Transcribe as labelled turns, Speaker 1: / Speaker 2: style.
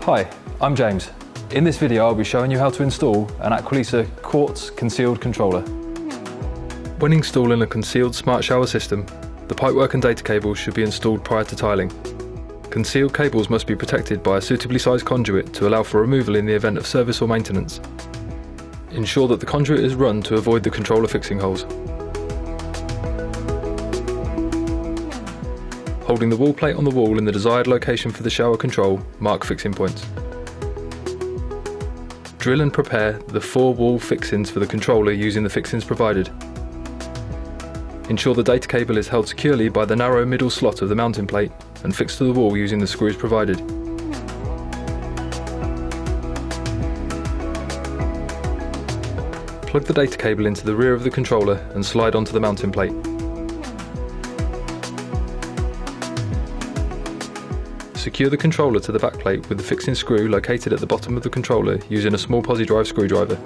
Speaker 1: Hi, I'm James. In this video I'll be showing you how to install an Aqualisa Quartz concealed controller. When installing a concealed smart shower system, the pipework and data cables should be installed prior to tiling. Concealed cables must be protected by a suitably sized conduit to allow for removal in the event of service or maintenance. Ensure that the conduit is run to avoid the controller fixing holes. Holding the wall plate on the wall in the desired location for the shower control, mark fixing points. Drill and prepare the 4 wall fixings for the controller using the fixings provided. Ensure the data cable is held securely by the narrow middle slot of the mounting plate and fixed to the wall using the screws provided. Plug the data cable into the rear of the controller and slide onto the mounting plate. Secure the controller to the backplate with the fixing screw located at the bottom of the controller using a small posi drive screwdriver.